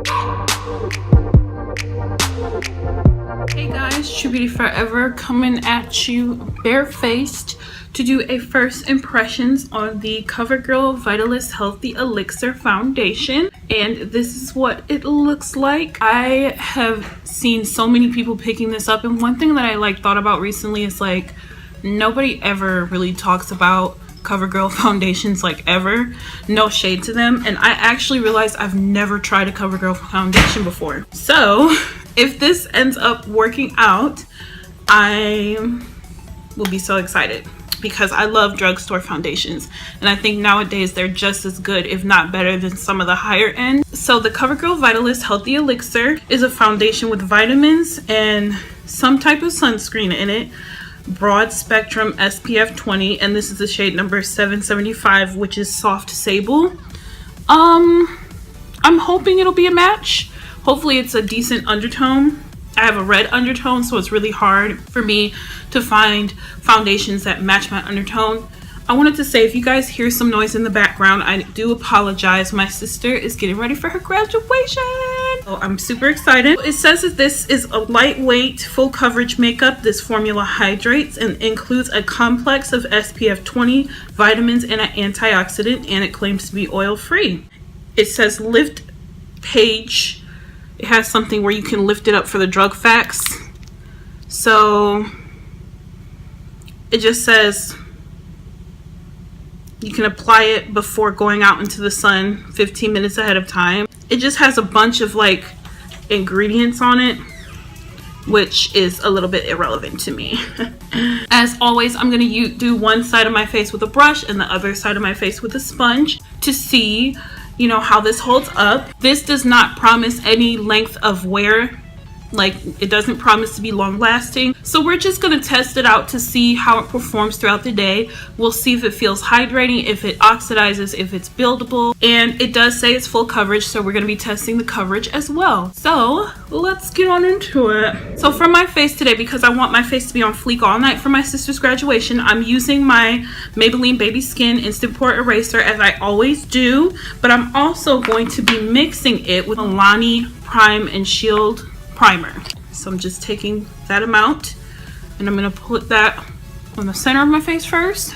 Hey guys, True Beauty Forever coming at you barefaced to do a first impressions on the Covergirl Vitalist Healthy Elixir Foundation. And this is what it looks like. I have seen so many people picking this up, and one thing that I thought about recently is nobody ever really talks about Covergirl foundations ever. No shade to them. And I actually realized I've never tried a Covergirl foundation before. So if this ends up working out, I will be so excited because I love drugstore foundations, and I think nowadays they're just as good, if not better, than some of the higher end. So the Covergirl Vitalist Healthy Elixir is a foundation with vitamins and some type of sunscreen in it. Broad spectrum SPF 20, and this is the shade number 775, which is soft sable. I'm hoping it'll be a match. Hopefully it's a decent undertone. I have a red undertone, so it's really hard for me to find foundations that match my undertone. I wanted to say, if you guys hear some noise in the background, I do apologize. My sister is getting ready for her graduation. So I'm super excited. It says that this is a lightweight, full coverage makeup. This formula hydrates and includes a complex of SPF 20, vitamins, and an antioxidant, and it claims to be oil-free. It says lift page. It has something where you can lift it up for the drug facts. So it just says you can apply it before going out into the sun 15 minutes ahead of time. It just has a bunch of ingredients on it, which is a little bit irrelevant to me. As always, I'm gonna do one side of my face with a brush and the other side of my face with a sponge to see how this holds up. This does not promise any length of wear. It doesn't promise to be long lasting. So we're just gonna test it out to see how it performs throughout the day. We'll see if it feels hydrating, if it oxidizes, if it's buildable. And it does say it's full coverage, so we're gonna be testing the coverage as well. So let's get on into it. So for my face today, because I want my face to be on fleek all night for my sister's graduation, I'm using my Maybelline Baby Skin Instant Pore Eraser, as I always do. But I'm also going to be mixing it with Milani Prime and Shield primer. So I'm just taking that amount and I'm going to put that on the center of my face first.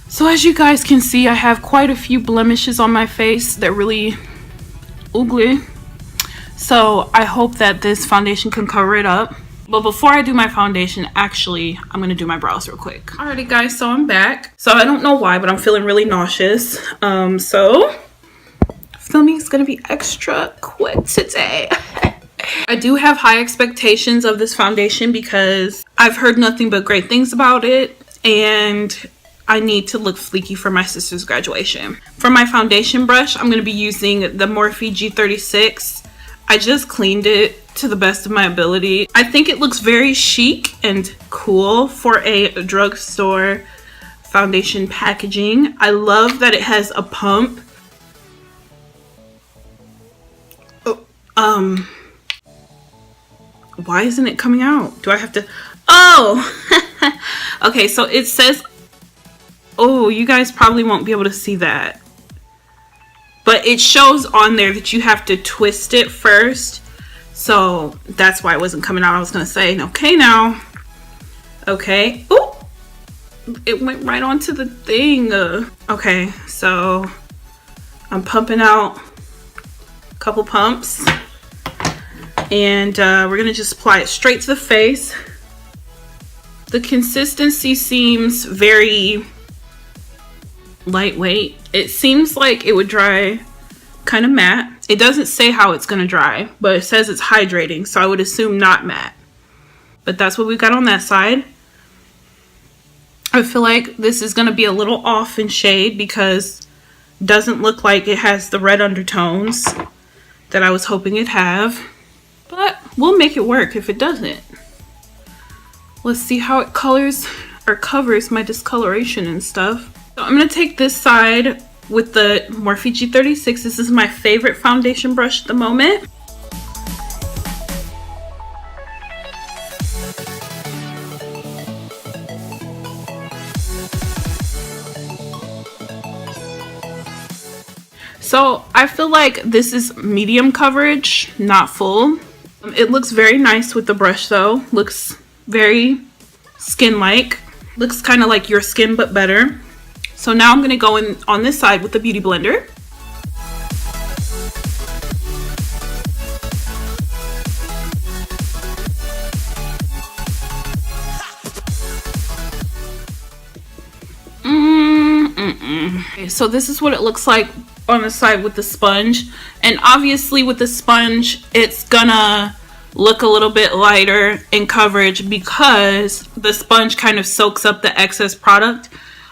So as you guys can see, I have quite a few blemishes on my face. They're really ugly. So I hope that this foundation can cover it up. But before I do my foundation, actually, I'm going to do my brows real quick. Alrighty guys, so I'm back. So I don't know why, but I'm feeling really nauseous. So filming is gonna be extra quick today. I do have high expectations of this foundation because I've heard nothing but great things about it, and I need to look fleeky for my sister's graduation. For my foundation brush, I'm gonna be using the Morphe G36. I just cleaned it to the best of my ability. I think it looks very chic and cool for a drugstore foundation packaging. I love that it has a pump. Why isn't it coming out? Do I have to? Oh, okay. So it says, oh, you guys probably won't be able to see that, but it shows on there that you have to twist it first. So that's why it wasn't coming out. I was gonna say, okay, now, okay. Oh, it went right onto the thing. Okay, so I'm pumping out a couple pumps. And we're gonna just apply it straight to the face. The consistency seems very lightweight. It seems like it would dry kind of matte. It doesn't say how it's gonna dry, but it says it's hydrating, so I would assume not matte. But that's what we got on that side. I feel like this is gonna be a little off in shade because it doesn't look like it has the red undertones that I was hoping it'd have. But we'll make it work if it doesn't. Let's see how it colors or covers my discoloration and stuff. So I'm gonna take this side with the Morphe G36. This is my favorite foundation brush at the moment. So I feel like this is medium coverage, not full. It looks very nice with the brush though. Looks very skin-like. Looks kind of like your skin but better. So now I'm going to go in on this side with the Beauty Blender. Okay, so this is what it looks like on the side with the sponge, and obviously with the sponge it's gonna look a little bit lighter in coverage because the sponge kind of soaks up the excess product.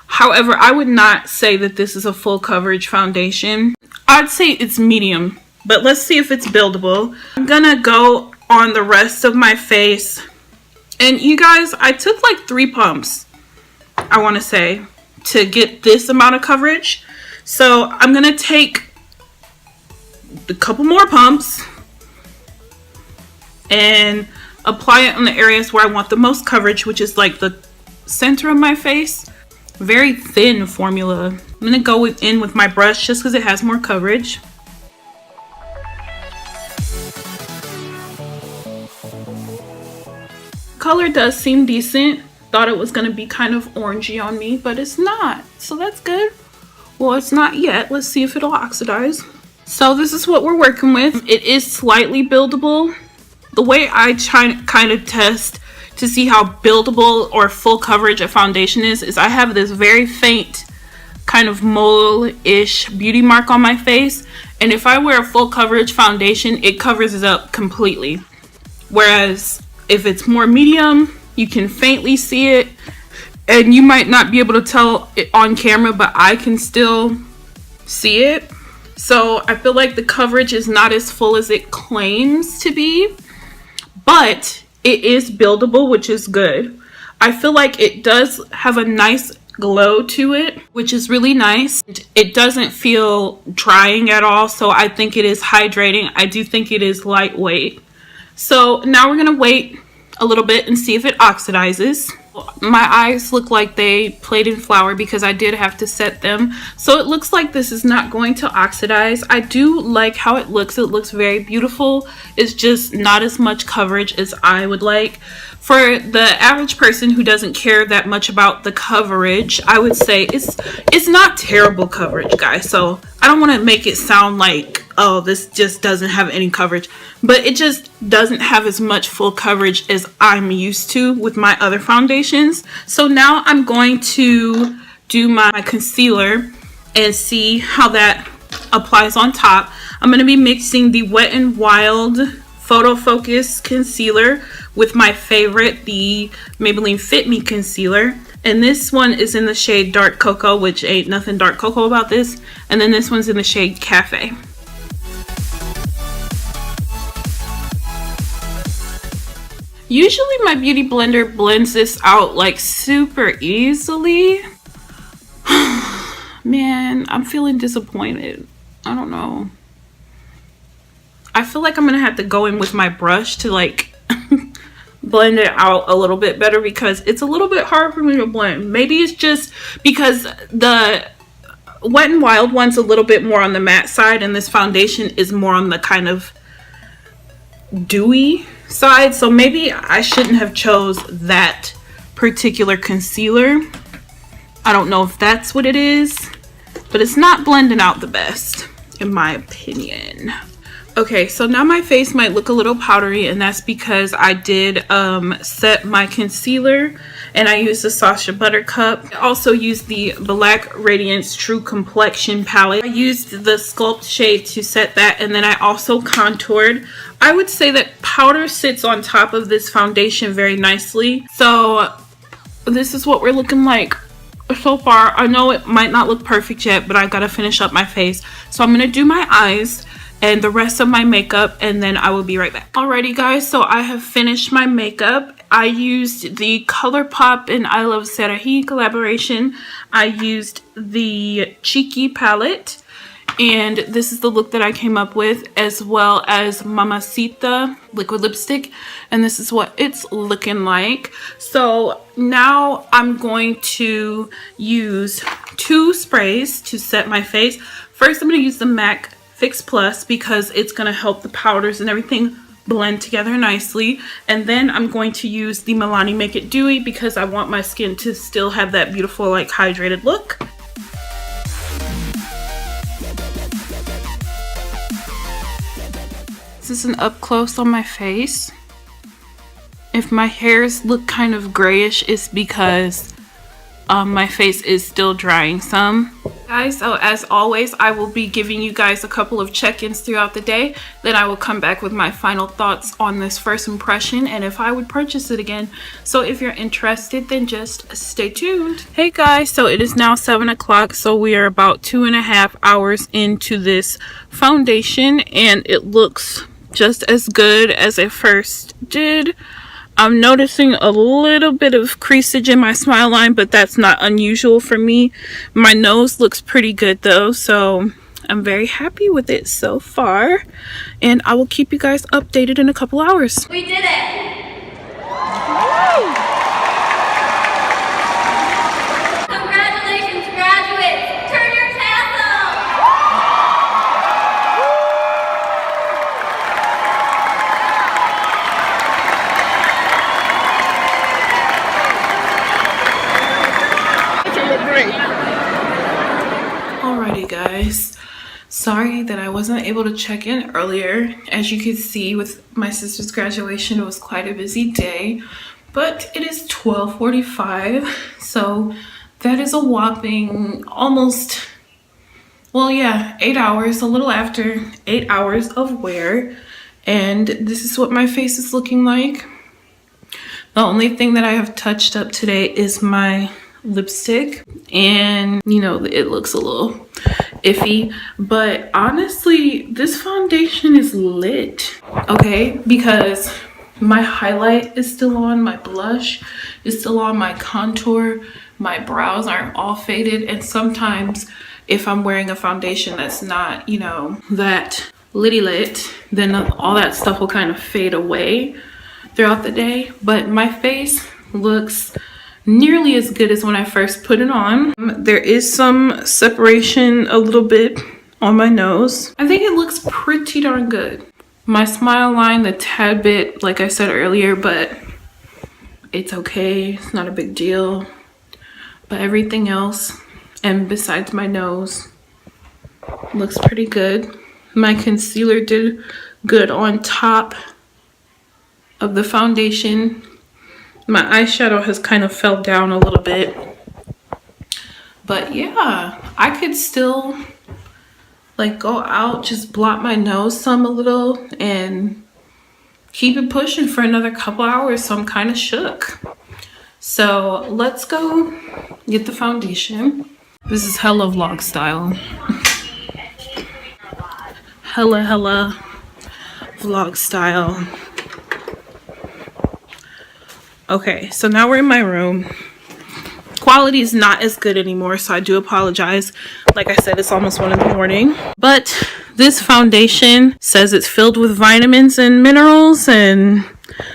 However, I would not say that this is a full coverage foundation. I'd say it's medium, but let's see if it's buildable. I'm gonna go on the rest of my face, and you guys, I took like 3 pumps, I want to say, to get this amount of coverage. So I'm gonna take a couple more pumps and apply it on the areas where I want the most coverage, which is like the center of my face. Very thin formula. I'm gonna go in with my brush just because it has more coverage. Color does seem decent. Thought it was gonna be kind of orangey on me, but it's not, so that's good. Well, it's not yet. Let's see if it'll oxidize. So this is what we're working with. It is slightly buildable. The way I kind of test to see how buildable or full coverage a foundation is I have this very faint kind of mole-ish beauty mark on my face, and if I wear a full coverage foundation, it covers it up completely. Whereas if it's more medium, you can faintly see it, and you might not be able to tell it on camera, but I can still see it. So I feel like the coverage is not as full as it claims to be, but it is buildable, which is good. I feel like it does have a nice glow to it, which is really nice. It doesn't feel drying at all, so I think it is hydrating. I do think it is lightweight. So now we're gonna wait a little bit and see if it oxidizes. My eyes look like they played in flour because I did have to set them. So it looks like this is not going to oxidize. I do like how it looks. It looks very beautiful. It's just not as much coverage as I would like. For the average person who doesn't care that much about the coverage, I would say it's not terrible coverage, guys. So I don't want to make it sound like, oh, this just doesn't have any coverage, but it just doesn't have as much full coverage as I'm used to with my other foundations. So now I'm going to do my concealer and see how that applies on top. I'm going to be mixing the Wet n Wild Photo Focus concealer with my favorite, the Maybelline Fit Me concealer. And this one is in the shade Dark Cocoa, which ain't nothing dark cocoa about this. And then this one's in the shade Cafe. Usually my Beauty Blender blends this out like super easily. Man, I'm feeling disappointed. I don't know. I feel like I'm gonna have to go in with my brush to like blend it out a little bit better because it's a little bit hard for me to blend. Maybe it's just because the Wet n Wild one's a little bit more on the matte side and this foundation is more on the kind of dewy side. So maybe I shouldn't have chose that particular concealer. I don't know if that's what it is, but it's not blending out the best in my opinion. Okay, so now my face might look a little powdery, and that's because I did set my concealer and I used the Sacha Buttercup. I also used the Black Radiance True Complexion palette. I used the Sculpt shade to set that, and then I also contoured. I would say that powder sits on top of this foundation very nicely. So this is what we're looking like so far. I know it might not look perfect yet, but I gotta finish up my face. So I'm gonna do my eyes and the rest of my makeup, and then I will be right back. Alrighty guys, so I have finished my makeup. I used the ColourPop and I Love Sarahi collaboration. I used the Cheeky palette, and this is the look that I came up with, as well as Mamacita liquid lipstick, and this is what it's looking like. So now I'm going to use 2 sprays to set my face. First, I'm going to use the MAC Fix Plus because it's going to help the powders and everything blend together nicely. And then I'm going to use the Milani Make It Dewy because I want my skin to still have that beautiful, like, hydrated look. This is an up close on my face. If my hairs look kind of grayish, it's because my face is still drying some. Guys, so as always, I will be giving you guys a couple of check-ins throughout the day. Then I will come back with my final thoughts on this first impression and if I would purchase it again. So if you're interested, then just stay tuned. Hey guys, so it is now 7 o'clock. So we are about 2.5 hours into this foundation and it looks just as good as it first did. I'm noticing a little bit of creasage in my smile line, but that's not unusual for me. My nose looks pretty good though, so I'm very happy with it so far. And I will keep you guys updated in a couple hours. We did it! Congratulations, graduates! Turn your tassel! Alrighty guys, sorry that I wasn't able to check in earlier. As you can see with my sister's graduation, it was quite a busy day, but it is 12:45, so that is a whopping almost, well yeah, 8 hours, a little after 8 hours of wear, and this is what my face is looking like. The only thing that I have touched up today is my lipstick, and you know, it looks a little iffy, but honestly this foundation is lit, okay, because my highlight is still on, my blush is still on, my contour, my brows aren't all faded, and sometimes if I'm wearing a foundation that's not, you know, that litty lit, then all that stuff will kind of fade away throughout the day. But my face looks nearly as good as when I first put it on. There is some separation a little bit on my nose. I think it looks pretty darn good. My smile line, a tad bit, like I said earlier, but it's okay. It's not a big deal. But everything else, and besides my nose, looks pretty good. My concealer did good on top of the foundation. My eyeshadow has kind of fell down a little bit, but yeah, I could still like go out, just blot my nose some a little and keep it pushing for another couple hours. So I'm kind of shook. So let's go get the foundation. This is hella vlog style. hella vlog style. Okay, so now we're in my room. Quality is not as good anymore, so I do apologize. Like I said, it's almost 1 in the morning. But this foundation says it's filled with vitamins and minerals, and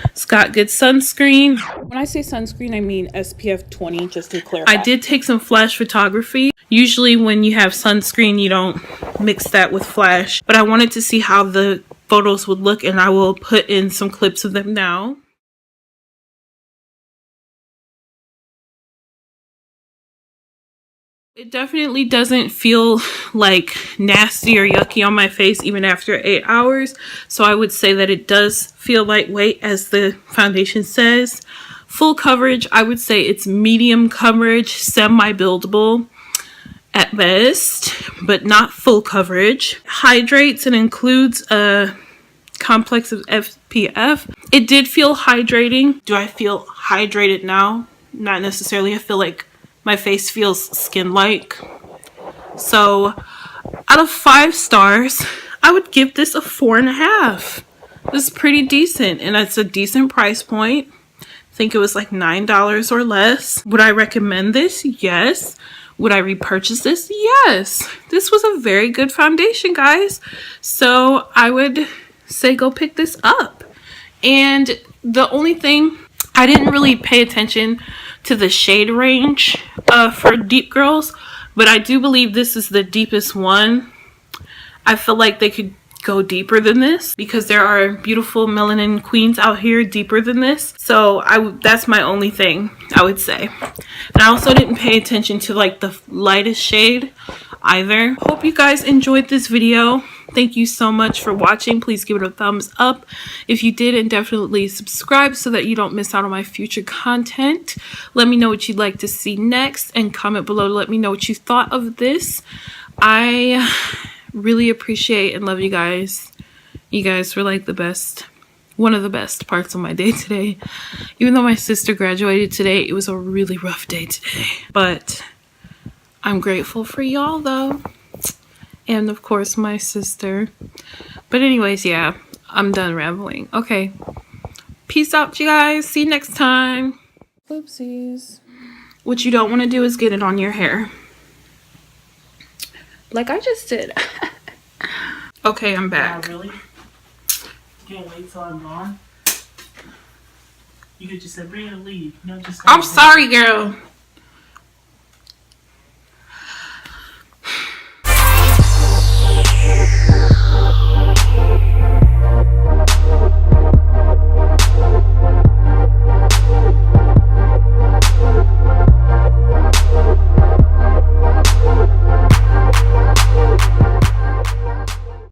it's got good sunscreen. When I say sunscreen, I mean SPF 20, just to clarify. I did take some flash photography. Usually when you have sunscreen, you don't mix that with flash. But I wanted to see how the photos would look, and I will put in some clips of them now. It definitely doesn't feel like nasty or yucky on my face even after 8 hours. So I would say that it does feel lightweight, as the foundation says. Full coverage, I would say it's medium coverage, semi-buildable at best, but not full coverage. Hydrates and includes a complex of SPF. It did feel hydrating. Do I feel hydrated now? Not necessarily. I feel like my face feels skin-like. So out of 5 stars, I would give this a 4.5. This is pretty decent, and it's a decent price point. I think it was like $9 or less. Would I recommend this? Yes. Would I repurchase this? Yes. This was a very good foundation, guys. So I would say go pick this up. And the only thing, I didn't really pay attention to the shade range for deep girls, but I do believe this is the deepest one I feel like they could go deeper than this because there are beautiful melanin queens out here deeper than this. So that's my only thing I would say. And I also didn't pay attention to like the lightest shade either. Hope you guys enjoyed this video. Thank you so much for watching. Please give it a thumbs up if you did, and definitely subscribe so that you don't miss out on my future content. Let me know what you'd like to see next, and comment below to let me know what you thought of this. I really appreciate and love you guys. You guys were like the best, one of the best parts of my day today. Even though my sister graduated today, it was a really rough day today. But I'm grateful for y'all though. And of course my sister. But anyways, yeah, I'm done rambling. Okay. Peace out, you guys. See you next time. Oopsies. What you don't want to do is get it on your hair. Like I just did. Okay, I'm back. Really? Can't wait till I'm gone. You could just say, bring it and leave. No, just I'm sorry, girl.